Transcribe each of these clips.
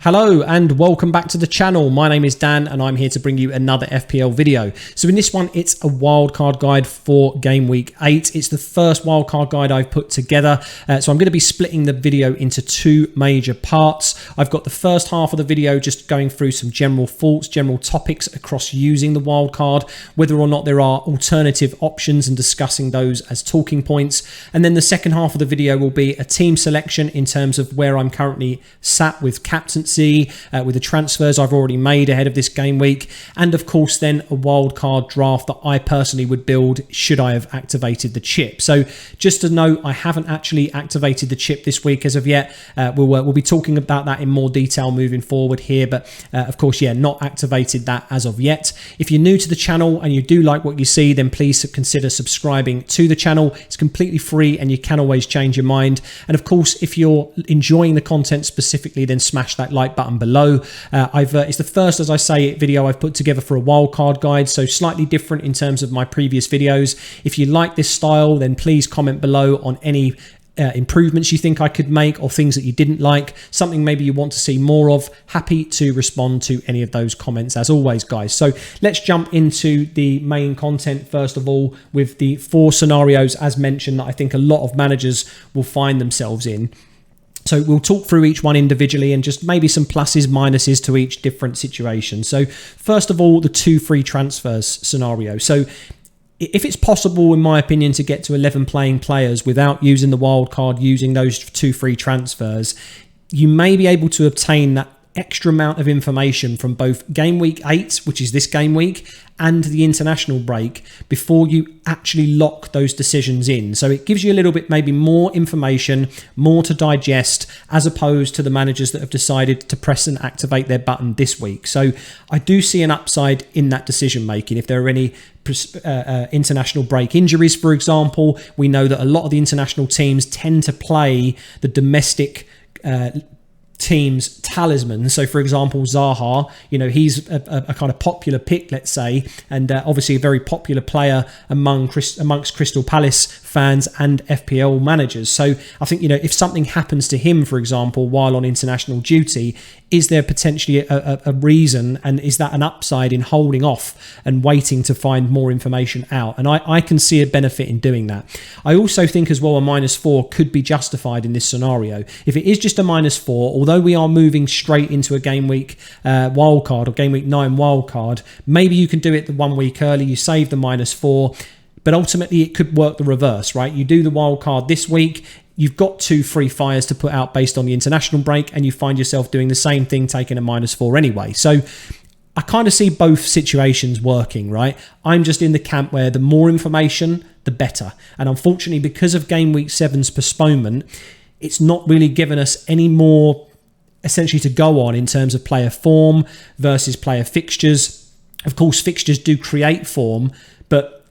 Hello and welcome back to the channel. My name is Dan and I'm here to bring you another FPL video. So in this one, it's a wildcard guide for Game Week 8. It's the first wildcard guide I've put together. So I'm going to be splitting the video into two major parts. I've got the first half of the video just going through some general thoughts, general topics across using the wildcard, whether or not there are alternative options and discussing those as talking points. And then the second half of the video will be a team selection in terms of where I'm currently sat with captaincy, with the transfers I've already made ahead of this game week, and of course then a wildcard draft that I personally would build should I have activated the chip. So just to note, I haven't actually activated the chip this week as of yet. We'll be talking about that in more detail moving forward here, but of course, yeah, not activated that as of yet. If you're new to the channel and you do like what you see, then please consider subscribing to the channel. It's completely free and you can always change your mind. And of course, if you're enjoying the content specifically, then smash that like button below. It's the first, as I say, video I've put together for a wildcard guide, so slightly different in terms of my previous videos. If you like this style, then please comment below on any improvements you think I could make or things that you didn't like, something maybe you want to see more of. Happy to respond to any of those comments as always, guys. So let's jump into the main content first of all with the 4 scenarios as mentioned that I think a lot of managers will find themselves in. So we'll talk through each one individually and just maybe some pluses, minuses to each different situation. So first of all, the 2 free transfers scenario. So if it's possible, in my opinion, to get to 11 playing players without using the wild card, using those 2 free transfers, you may be able to obtain that extra amount of information from both Game Week 8, which is this game week, and the international break before you actually lock those decisions in. So it gives you a little bit maybe more information, more to digest, as opposed to the managers that have decided to press and activate their button this week. So I do see an upside in that decision making. If there are any international break injuries, for example, we know that a lot of the international teams tend to play the domestic team's talisman. So for example, Zaha, he's a kind of popular pick, let's say, and obviously a very popular player amongst Crystal Palace fans and FPL managers. So I think, if something happens to him, for example, while on international duty, is there potentially a reason, and is that an upside in holding off and waiting to find more information out? And I can see a benefit in doing that. I also think as well a -4 could be justified in this scenario. If it is just a -4, although we are moving straight into a game week wildcard or game week 9 wildcard, maybe you can do it the 1 week early, you save the -4, but ultimately it could work the reverse, right? You do the wildcard this week, you've got 2 free fires to put out based on the international break, and you find yourself doing the same thing, taking a -4 anyway. So I kind of see both situations working, right? I'm just in the camp where the more information, the better. And unfortunately, because of Game Week 7's postponement, it's not really given us any more essentially to go on in terms of player form versus player fixtures. Of course, fixtures do create form, but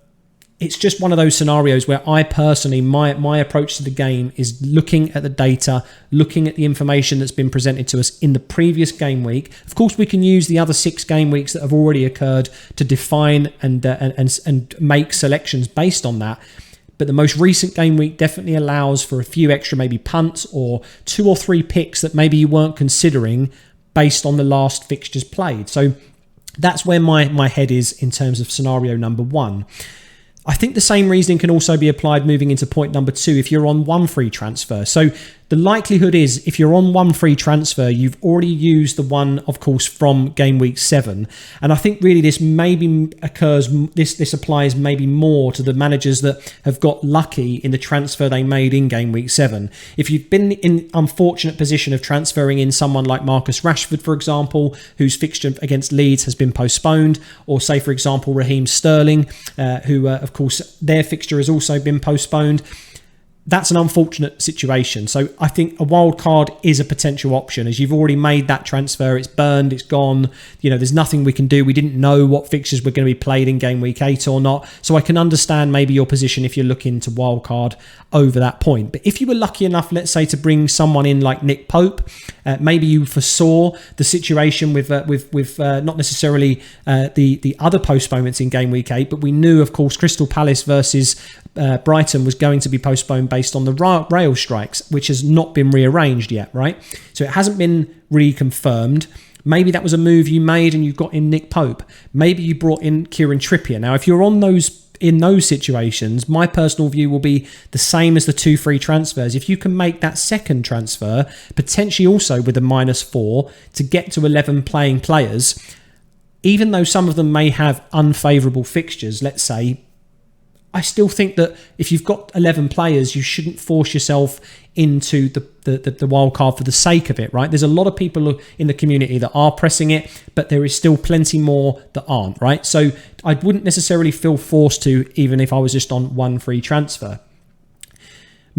it's just one of those scenarios where I personally, my approach to the game is looking at the data, looking at the information that's been presented to us in the previous game week. Of course, we can use the other 6 game weeks that have already occurred to define and make selections based on that. But the most recent game week definitely allows for a few extra maybe punts or 2 or 3 picks that maybe you weren't considering based on the last fixtures played. So that's where my head is in terms of scenario number 1. I think the same reasoning can also be applied moving into point number 2 if you're on 1 free transfer. So the likelihood is if you're on 1 free transfer, you've already used the one, of course, from Game Week 7. And I think really this this applies maybe more to the managers that have got lucky in the transfer they made in Game Week 7. If you've been in unfortunate position of transferring in someone like Marcus Rashford, for example, whose fixture against Leeds has been postponed, or say, for example, Raheem Sterling, who, of course, their fixture has also been postponed, that's an unfortunate situation. So I think a wild card is a potential option, as you've already made that transfer. It's burned, it's gone. There's nothing we can do. We didn't know what fixtures were going to be played in Game Week 8 or not. So I can understand maybe your position if you're looking to wild card over that point. But if you were lucky enough, let's say, to bring someone in like Nick Pope, maybe you foresaw the situation with not necessarily the other postponements in Game Week 8, but we knew, of course, Crystal Palace versus Brighton was going to be postponed based on the rail strikes, which has not been rearranged yet, right? So it hasn't been reconfirmed. Maybe that was a move you made and you got in Nick Pope. Maybe you brought in Kieran Trippier. Now, if you're in those situations, my personal view will be the same as the 2 free transfers. If you can make that second transfer, potentially also with a -4 to get to 11 playing players, even though some of them may have unfavourable fixtures, let's say, I still think that if you've got 11 players, you shouldn't force yourself into the wild card for the sake of it, right? There's a lot of people in the community that are pressing it, but there is still plenty more that aren't, right? So I wouldn't necessarily feel forced to, even if I was just on 1 free transfer.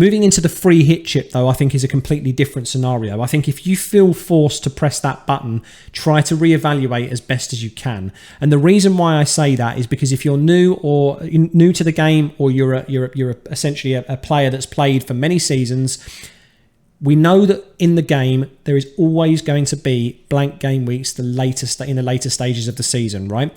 Moving into the free hit chip, though, I think is a completely different scenario. I think if you feel forced to press that button, try to reevaluate as best as you can. And the reason why I say that is because if you're new to the game, or you're essentially a player that's played for many seasons, we know that in the game there is always going to be blank game weeks in the later stages of the season, right?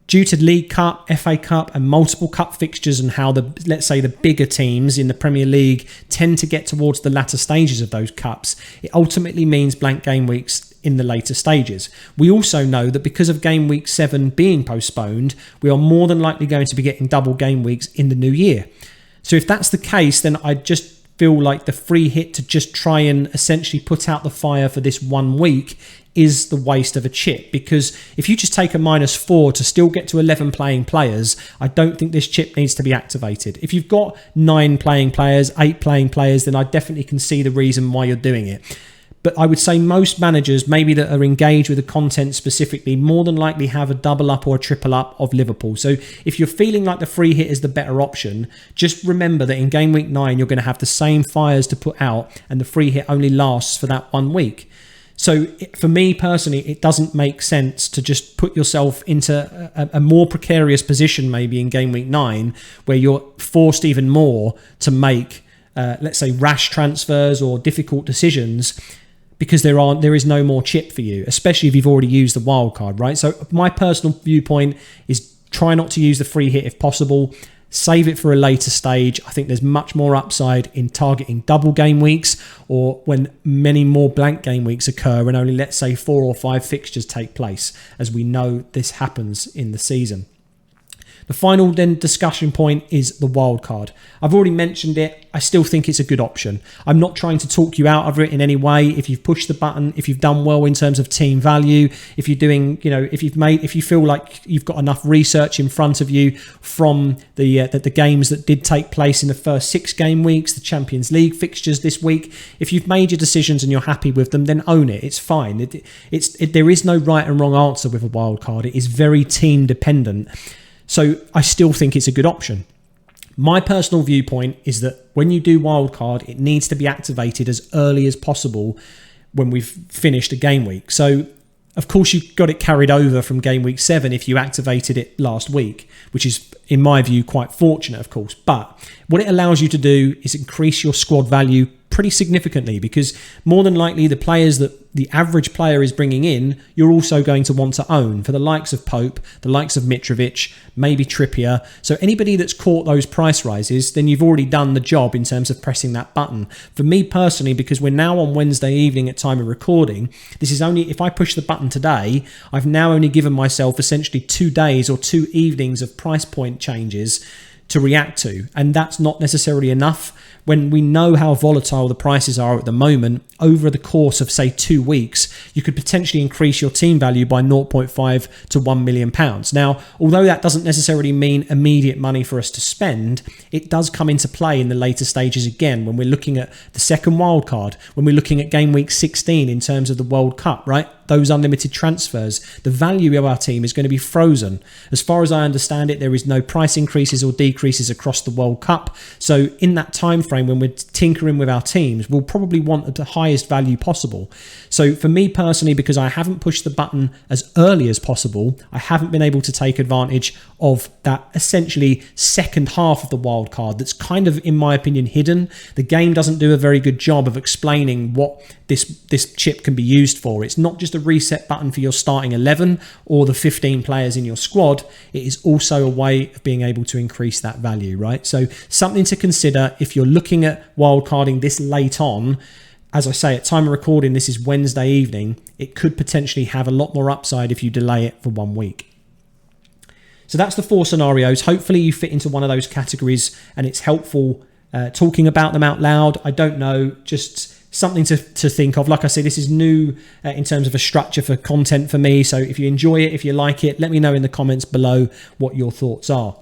Due to League Cup, FA Cup and multiple cup fixtures, and how let's say the bigger teams in the Premier League tend to get towards the latter stages of those cups, it ultimately means blank game weeks in the later stages. We also know that because of game week 7 being postponed, we are more than likely going to be getting double game weeks in the new year. So if that's the case, then I just feel like the free hit to just try and essentially put out the fire for this 1 week is the waste of a chip, because if you just take a -4 to still get to 11 playing players, I don't think this chip needs to be activated. If you've got 9 playing players, 8 playing players, then I definitely can see the reason why you're doing it. But I would say most managers, maybe that are engaged with the content specifically, more than likely have a double up or a triple up of Liverpool. So if you're feeling like the free hit is the better option, just remember that in game week 9, you're going to have the same fires to put out, and the free hit only lasts for that 1 week. So for me personally, it doesn't make sense to just put yourself into a more precarious position maybe in game week 9, where you're forced even more to make, let's say, rash transfers or difficult decisions, because there is no more chip for you, especially if you've already used the wild card, right? So my personal viewpoint is try not to use the free hit if possible. Save it for a later stage. I think there's much more upside in targeting double game weeks, or when many more blank game weeks occur and only, let's say, 4 or 5 fixtures take place, as we know this happens in the season. The final then discussion point is the wild card. I've already mentioned it. I still think it's a good option. I'm not trying to talk you out of it in any way. If you've pushed the button, if you've done well in terms of team value, if you're doing, if you feel like you've got enough research in front of you from the games that did take place in the first 6 game weeks, the Champions League fixtures this week, if you've made your decisions and you're happy with them, then own it. It's fine. There is no right and wrong answer with a wild card. It is very team dependent. So I still think it's a good option. My personal viewpoint is that when you do wildcard, it needs to be activated as early as possible when we've finished a game week. So, of course, you got it carried over from game week 7 if you activated it last week, which is, in my view, quite fortunate, of course. But what it allows you to do is increase your squad value pretty significantly, because more than likely the players that the average player is bringing in, you're also going to want to own, for the likes of Pope, the likes of Mitrovic, maybe Trippier. So anybody that's caught those price rises, then you've already done the job in terms of pressing that button. For me personally, because we're now on Wednesday evening at time of recording, this is only, if I push the button today, I've now only given myself essentially 2 days or 2 evenings of price point changes to react to, and that's not necessarily enough when we know how volatile the prices are at the moment. Over the course of, say, 2 weeks, you could potentially increase your team value by 0.5 to £1 million. Now, although that doesn't necessarily mean immediate money for us to spend, it does come into play in the later stages again when we're looking at the second wild card, when we're looking at game week 16 in terms of the World Cup, right? Those unlimited transfers, the value of our team is going to be frozen. As far as I understand it, there is no price increases or decreases across the World Cup. So in that time frame, when we're tinkering with our teams, we'll probably want the highest value possible. So for me personally, because I haven't pushed the button as early as possible, I haven't been able to take advantage of that essentially second half of the wild card that's kind of, in my opinion, hidden. The game doesn't do a very good job of explaining what this chip can be used for. It's not just the reset button for your starting 11 or the 15 players in your squad. It is also a way of being able to increase that value, right? So something to consider if you're looking at wildcarding this late on. As I say, at time of recording, this is Wednesday evening. It could potentially have a lot more upside if you delay it for 1 week. So that's the 4 scenarios. Hopefully you fit into one of those categories and it's helpful talking about them out loud. I don't know, just something to think of. Like I say, this is new in terms of a structure for content for me. So if you enjoy it, if you like it, let me know in the comments below what your thoughts are.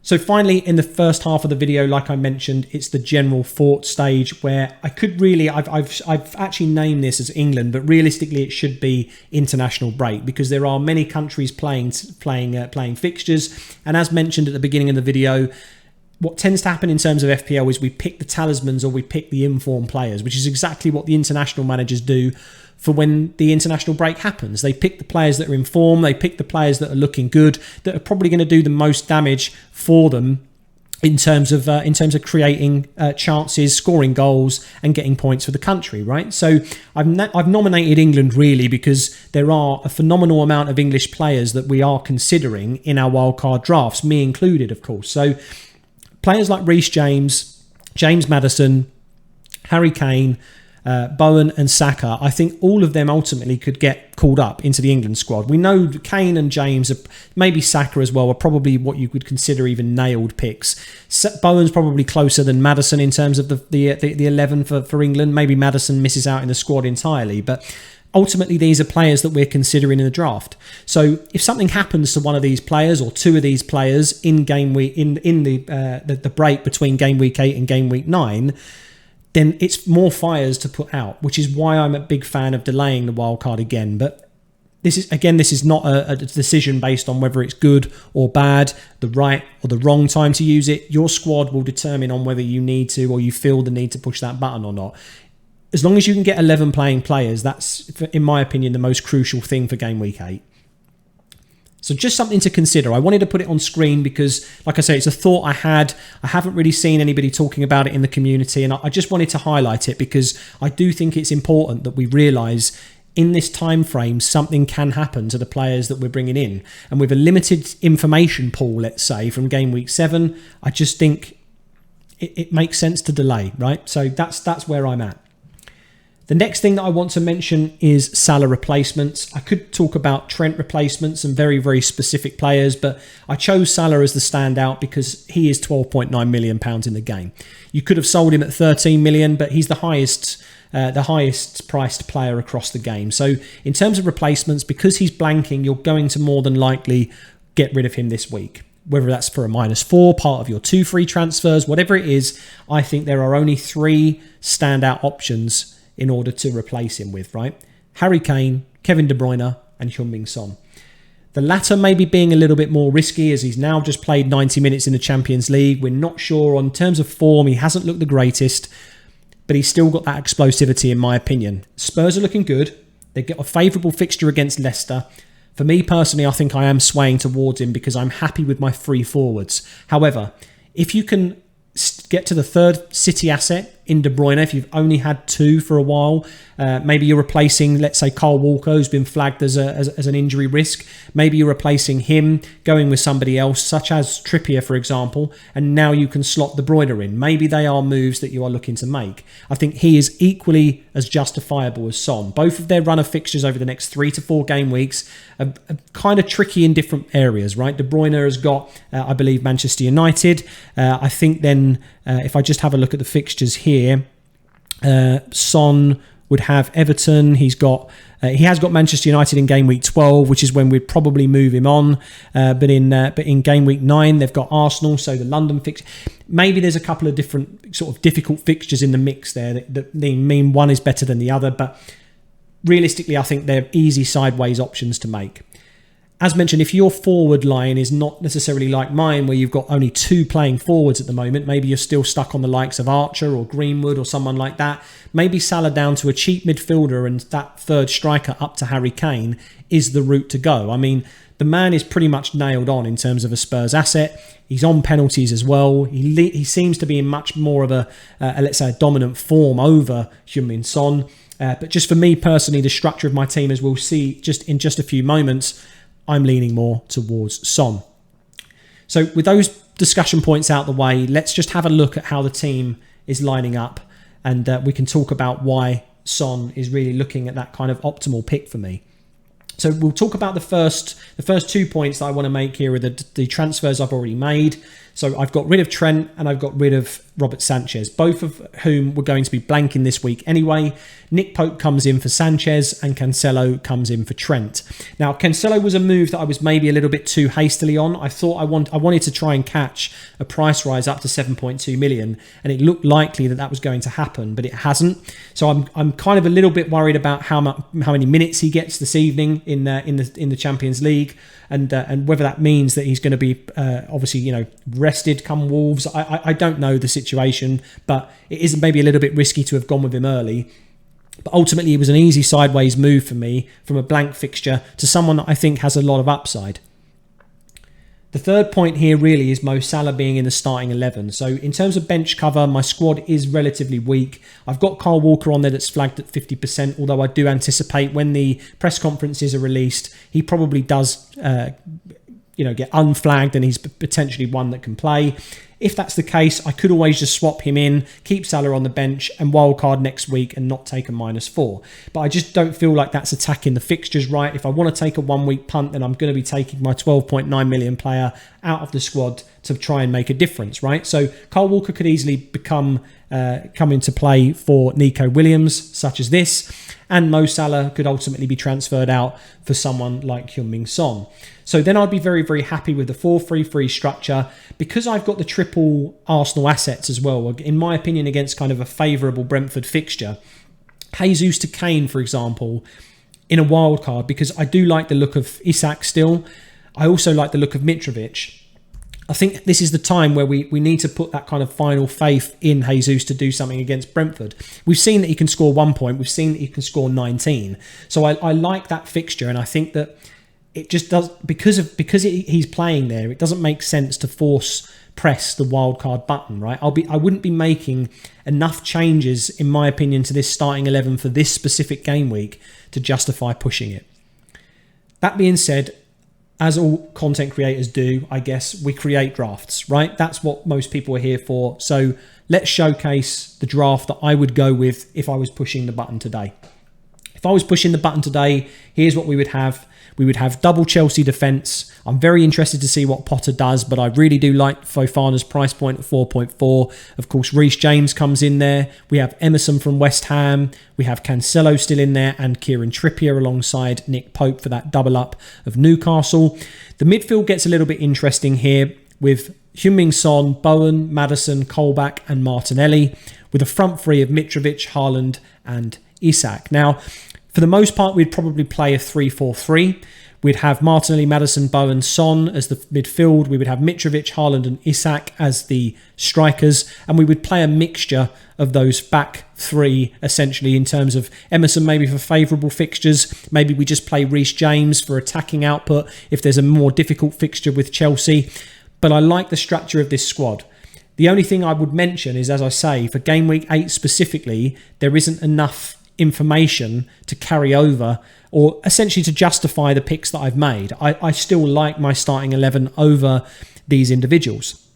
So finally, in the first half of the video, like I mentioned, it's the general thought stage where I could really, I've actually named this as England, but realistically it should be international break because there are many countries playing fixtures. And as mentioned at the beginning of the video, what tends to happen in terms of FPL is we pick the talismans or we pick the informed players, which is exactly what the international managers do for when the international break happens. They pick the players that are in form, they pick the players that are looking good, that are probably going to do the most damage for them in terms of creating chances, scoring goals, and getting points for the country, right? So I've nominated England really because there are a phenomenal amount of English players that we are considering in our wildcard drafts, me included, of course. So players like Reece James, James Maddison, Harry Kane, Bowen and Saka, I think all of them ultimately could get called up into the England squad. We know Kane and James, maybe Saka as well, are probably what you could consider even nailed picks. Bowen's probably closer than Maddison in terms of the 11 for England. Maybe Maddison misses out in the squad entirely, but ultimately these are players that we're considering in the draft. So if something happens to one of these players or 2 of these players in game week in the break between game week 8 and game week 9, then it's more fires to put out, which is why I'm a big fan of delaying the wildcard again. But this is not a decision based on whether it's good or bad, the right or the wrong time to use it. Your squad will determine on whether you need to or you feel the need to push that button or not. As long as you can get 11 playing players, that's, in my opinion, the most crucial thing for game week 8. So just something to consider. I wanted to put it on screen because, like I say, it's a thought I had. I haven't really seen anybody talking about it in the community, and I just wanted to highlight it because I do think it's important that we realise in this time frame something can happen to the players that we're bringing in. And with a limited information pool, let's say, from game week 7, I just think it makes sense to delay, right? So that's where I'm at. The next thing that I want to mention is Salah replacements. I could talk about Trent replacements and very, very specific players, but I chose Salah as the standout because he is £12.9 million in the game. You could have sold him at 13 million, but he's the highest priced player across the game. So in terms of replacements, because he's blanking, you're going to more than likely get rid of him this week. Whether that's for a -4, part of your 2 free transfers, whatever it is, I think there are only 3 standout options in order to replace him with, right? Harry Kane, Kevin De Bruyne, and Heung-min Son. The latter maybe being a little bit more risky as he's now just played 90 minutes in the Champions League. We're not sure on terms of form. He hasn't looked the greatest, but he's still got that explosivity in my opinion. Spurs are looking good. They've got a favourable fixture against Leicester. For me personally, I think I am swaying towards him because I'm happy with my 3 forwards. However, if you can get to the 3rd City asset in De Bruyne, if you've only had 2 for a while, maybe you're replacing, let's say, Kyle Walker, who's been flagged as an injury risk. Maybe you're replacing him, going with somebody else, such as Trippier, for example, and now you can slot De Bruyne in. Maybe they are moves that you are looking to make. I think he is equally as justifiable as Son. Both of their run of fixtures over the next 3 to 4 game weeks are kind of tricky in different areas, right? De Bruyne has got, I believe, Manchester United. I think then, if I just have a look at the fixtures here, Son would have Everton. He has got Manchester United in game week 12, which is when we'd probably move him on. But in game week 9, they've got Arsenal, so the London fixture. Maybe there's a couple of different sort of difficult fixtures in the mix there that mean one is better than the other. But realistically, I think they're easy sideways options to make. As mentioned, if your forward line is not necessarily like mine, where you've got only 2 playing forwards at the moment, maybe you're still stuck on the likes of Archer or Greenwood or someone like that, maybe Salah down to a cheap midfielder and that 3rd striker up to Harry Kane is the route to go. I mean, the man is pretty much nailed on in terms of a Spurs asset. He's on penalties as well. He seems to be in much more of a let's say, a dominant form over Heung-min Son. But just for me personally, the structure of my team, as we'll see in just a few moments, I'm leaning more towards Son. So with those discussion points out the way, let's just have a look at how the team is lining up, and we can talk about why Son is really looking at that kind of optimal pick for me. So we'll talk about the first 2 points that I want to make here are the transfers I've already made. So I've got rid of Trent and I've got rid of Robert Sanchez, both of whom were going to be blanking this week anyway. Nick Pope comes in for Sanchez and Cancelo comes in for Trent. Now, Cancelo was a move that I was maybe a little bit too hastily on. I thought I wanted to try and catch a price rise up to 7.2 million, and it looked likely that was going to happen, but it hasn't. So I'm kind of a little bit worried about how many minutes he gets this evening in the Champions League, and whether that means that he's going to be obviously rested come Wolves. I don't know the situation, but it is maybe a little bit risky to have gone with him early. But ultimately, it was an easy sideways move for me from a blank fixture to someone that I think has a lot of upside. The third point here really is Mo Salah being in the starting 11. So in terms of bench cover, my squad is relatively weak. I've got Kyle Walker on there that's flagged at 50%, although I do anticipate when the press conferences are released, he probably does get unflagged and he's potentially one that can play. If that's the case, I could always just swap him in, keep Salah on the bench and wildcard next week and not take a -4. But I just don't feel like that's attacking the fixtures right. If I want to take a 1 week punt, then I'm going to be taking my 12.9 million player out of the squad to try and make a difference, right? So Kyle Walker could easily come into play for Nico Williams, such as this. And Mo Salah could ultimately be transferred out for someone like Heung-min Son. So then I'd be very, very happy with the 4-3-3 structure because I've got the triple Arsenal assets as well, in my opinion, against kind of a favourable Brentford fixture. Jesus to Kane, for example, in a wild card, because I do like the look of Isak still. I also like the look of Mitrovic. I think this is the time where we need to put that kind of final faith in Jesus to do something against Brentford. We've seen that he can score 1 point. We've seen that he can score 19. So I like that fixture, and I think that it just does, because he's playing there, it doesn't make sense to force press the wildcard button, right? I wouldn't be making enough changes, in my opinion, to this starting 11 for this specific game week to justify pushing it. That being said, as all content creators do, I guess, we create drafts, right? That's what most people are here for. So let's showcase the draft that I would go with if I was pushing the button today. If I was pushing the button today, here's what we would have. We would have double Chelsea defence. I'm very interested to see what Potter does, but I really do like Fofana's price point at 4.4. Of course, Reece James comes in there. We have Emerson from West Ham. We have Cancelo still in there and Kieran Trippier alongside Nick Pope for that double up of Newcastle. The midfield gets a little bit interesting here with Heung-min Son, Bowen, Maddison, Colback and Martinelli, with a front three of Mitrovic, Haaland and Isak. Now, for the most part, we'd probably play a 3-4-3. We'd have Martinelli, Maddison, Bowen, Son as the midfield. We would have Mitrovic, Haaland and Isak as the strikers. And we would play a mixture of those back three, essentially, in terms of Emerson maybe for favourable fixtures. Maybe we just play Reece James for attacking output if there's a more difficult fixture with Chelsea. But I like the structure of this squad. The only thing I would mention is, as I say, for Game Week 8 specifically, there isn't enough information to carry over or essentially to justify the picks that I've made. I still like my starting 11 over these individuals.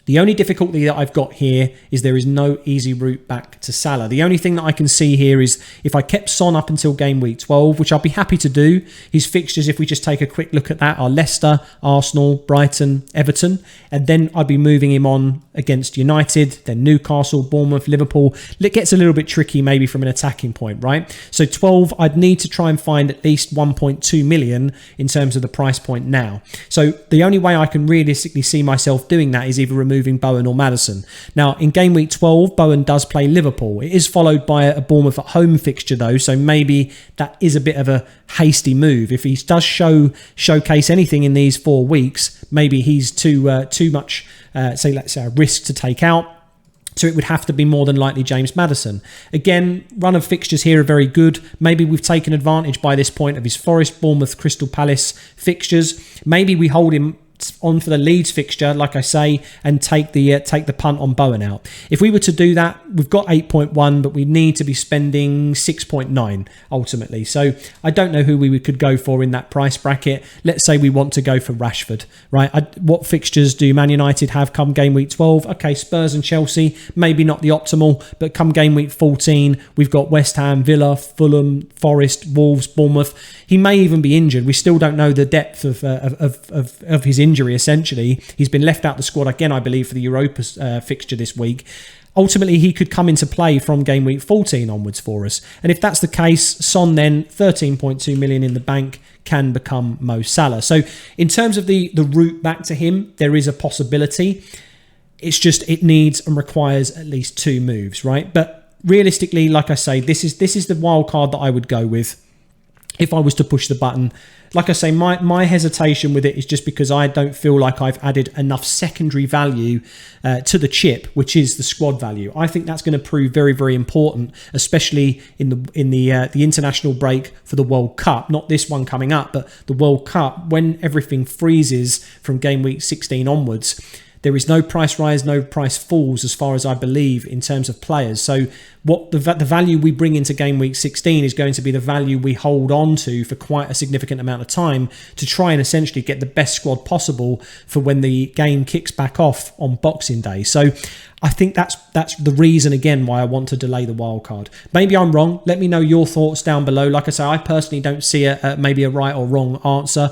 The only difficulty that I've got here is there is no easy route back to Salah. The only thing that I can see here is if I kept Son up until game week 12, which I'll be happy to do. His fixtures, if we just take a quick look at that, are Leicester, Arsenal, Brighton, Everton. And then I'd be moving him on against United, then Newcastle, Bournemouth, Liverpool. It gets a little bit tricky maybe from an attacking point, right? So 12, I'd need to try and find at least 1.2 million in terms of the price point now. So the only way I can realistically see myself doing that is either removing Bowen or Maddison. Now, in game week 12, Bowen does play Liverpool. It is followed by a Bournemouth at home fixture, though, so maybe that is a bit of a hasty move. If he does showcase anything in these 4 weeks, maybe he's too much, let's say, a risk to take out. So it would have to be more than likely James Maddison. Again, run of fixtures here are very good. Maybe we've taken advantage by this point of his Forest, Bournemouth, Crystal Palace fixtures. Maybe we hold him on for the Leeds fixture, like I say, and take the punt on Bowen out. If we were to do that, we've got 8.1, but we need to be spending 6.9 ultimately. So I don't know who we could go for in that price bracket. Let's say we want to go for Rashford, right? What fixtures do Man United have come game week 12? Okay, Spurs and Chelsea, maybe not the optimal, but come game week 14, we've got West Ham, Villa, Fulham, Forest, Wolves, Bournemouth. He may even be injured. We still don't know the depth of his injury, essentially. He's been left out the squad again, I believe, for the Europa fixture this week. Ultimately, he could come into play from game week 14 onwards for us. And if that's the case, Son then, 13.2 million in the bank, can become Mo Salah. So in terms of the route back to him, there is a possibility. It's just it needs and requires at least 2 moves, right? But realistically, like I say, this is the wild card that I would go with if I was to push the button. Like I say, my hesitation with it is just because I don't feel like I've added enough secondary value to the chip, which is the squad value. I think that's going to prove very, very important, especially in the international break for the World Cup. Not this one coming up, but the World Cup, when everything freezes from game week 16 onwards. There is no price rise, no price falls, as far as I believe, in terms of players. So what the value we bring into game week 16 is going to be the value we hold on to for quite a significant amount of time to try and essentially get the best squad possible for when the game kicks back off on Boxing Day. So I think that's the reason, again, why I want to delay the wild card. Maybe I'm wrong. Let me know your thoughts down below. Like I say, I personally don't see maybe a right or wrong answer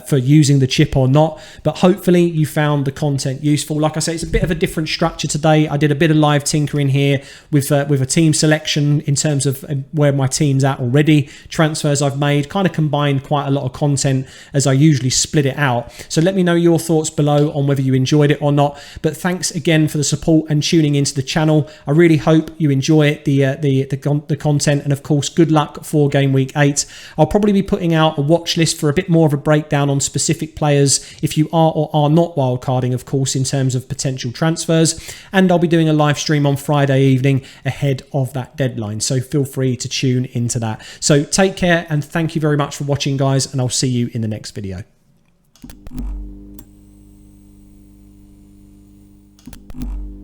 for using the chip or not. But hopefully you found the content useful. Like I say, it's a bit of a different structure today. I did a bit of live tinkering here with a team selection in terms of where my team's at already. Transfers I've made, kind of combined quite a lot of content as I usually split it out. So let me know your thoughts below on whether you enjoyed it or not. But thanks again for the support and tuning into the channel. I really hope you enjoy the content, and of course, good luck for game week 8. I'll probably be putting out a watch list for a bit more of a breakdown on specific players if you are or are not wildcarding, of course, in terms of potential transfers. And I'll be doing a live stream on Friday evening ahead of that deadline, so feel free to tune into that. So take care, and thank you very much for watching, guys, and I'll see you in the next video.